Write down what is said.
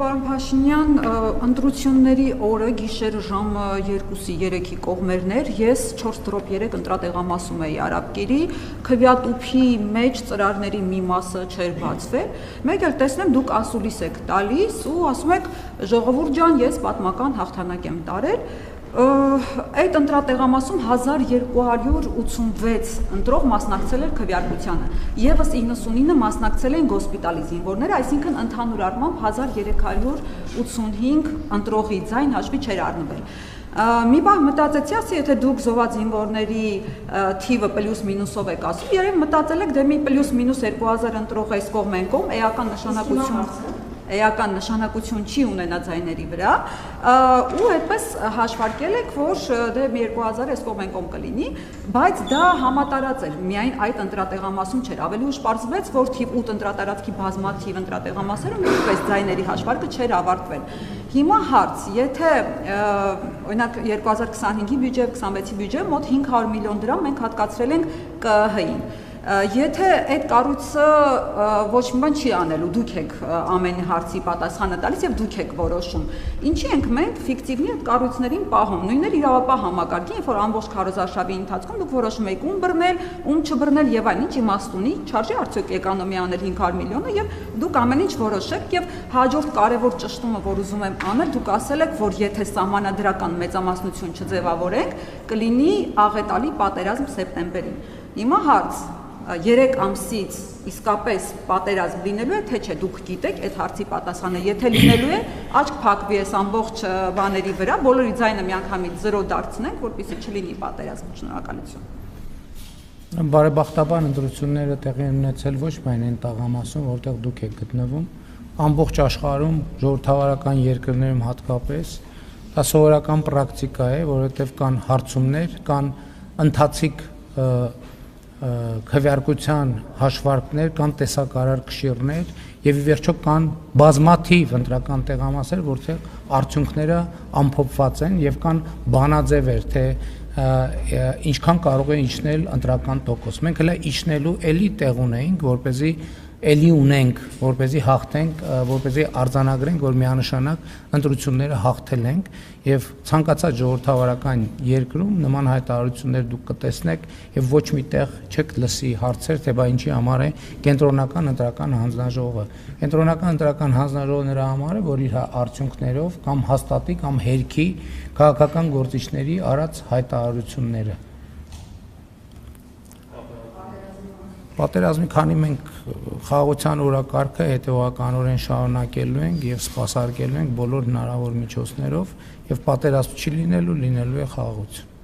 Պարոն Փաշինյան, ընտրությունների օրը գիշերը ժամը 2-3-ի կողմերներ ես 4-3 ընտրատեղամասում էի Արաբկիրի, քվյատուփի մեջ ծրարների մի մասը չէր բացվել, մեկ էլ տեսնեմ դուք ասուլիս եք տալիս ու ասում եք ժողովուրդ ջան, ես պատմական հաղթանակ եմ տարել, այդ ընտրատեղամասում 1286 ընտրող մասնակցել էր քվեարկությանը, եւս 99 մասնակցել են գոսպիտալի զինվորները, այսինքն ընդհանուր առմամբ 1385 ընտրողի ձայն հաշվի չէր առնվել։ Մի բան մտածեցի, ասի, եթե դուք զոհված զինվորների թիվը պլյուս մինուսով եք ասում, երբ մտածել եք դե մի պլյուս մինուս 2000 ընտրող այս կողմ են կողմ, էական նշանակություն չի ունենա ձայների վրա, ու այդպես հաշվարկել եք, որ դե 2000 այս կողմ են կողմ կլինի, բայց դա համատարած էր, միայն այդ ընտրատեղամասում չէր, ավելի ուշ պարզվեց, որ թիվ 8 ընտրատարածքի բազմաթիվ ընտրատեղամասերում նույնպես ձայների հաշվարկը չէր ավարտվել։ Հիմա հարց, եթե օրինակ 2025-ի բյուջե, 26-ի բյուջե մոտ 500 միլիոն դրամ մենք հատկացրել ենք ԿԸՀ-ին։ Եթե այդ կառույցը ոչ մի բան չի անելու, դուք եք ամեն հարցի պատասխանը տալիս եւ դուք եք որոշում։ Ինչի ենք մենք ֆիկտիվնի այդ կառույցներին պահում։ Նույնն էլ իրավապահ համակարգին, երբ որ ամբողջ քարոզարշավի ընթացքում դուք որոշում եք ում բռնել, ում չբռնել եւ այլն, ինչ իմաստ ունի, չարժի արդյոք էկոնոմիա անել 500 միլիոնը եւ դուք ամեն ինչ որոշեք եւ հաջորդ կարևոր ճշտումը, որ ուզում եմ անել, դուք ասել եք, որ եթե սահմանադրական մեծամասնություն չձևավորենք, կլինի աղետալի պատերազմ սեպտեմբերին։ Հիմա հարց 3 ամսից իսկապես պատերազմ լինելու է, թե չէ, դուք գիտեք այդ հարցի պատասխանը, եթե լինելու է, աչք փակվի այս ամբողջ բաների վրա, բոլորի ձայնը միանգամից 0 դարձնենք, որպեսզի չլինի պատերազմ։ Շնորհակալություն։ Բարեբախտաբար ընտրությունները տեղի են ունեցել ոչ միայն այն տաղամասում, որտեղ դուք եք գտնվում, ամբողջ աշխարհում, ժողովրդավարական երկրներում հատկապես, դա սովորական պրակտիկա է, որովհետև կան հարցումներ, կան ընթացիկ քվեարկության հաշվարկներ, կան տեսակարար կշիռներ եւ ի վերջո կան բազմաթիվ ընտրական տեղամասեր, որտեղ արդյունքները ամփոփված են եւ կան բանաձևեր, թե ինչքան կարող է իջնել ընտրական տոկոս։ Մենք հենց իջնելու էլի տեղ ունենք, որպեսզի էլի ունենք, որպեսզի հաղթենք, որպեսզի արձանագրենք, որ միանշանակ ընտրությունները հաղթել ենք եւ ցանկացած ժողովրդավարական երկրում նման հայտարարություններ դուք կտեսնեք եւ ոչ մի տեղ չեք լսի հարցեր, թե բա ինչի համար է կենտրոնական ընտրական հանձնաժողովը։ Կենտրոնական ընտրական հանձնաժողովը նրա համար է, որ իր արդյունքներով կամ հաստատի կամ հերքի քաղաքական գործիչների արած հայտարարությունները։ Պատերազմի քանի մենք խաղաղության օրակարգը հետևականորեն շարունակելու ենք եւ սպասարկելու ենք բոլոր հնարավոր միջոցներով եւ պատերազմ չի լինելու է խաղաղություն։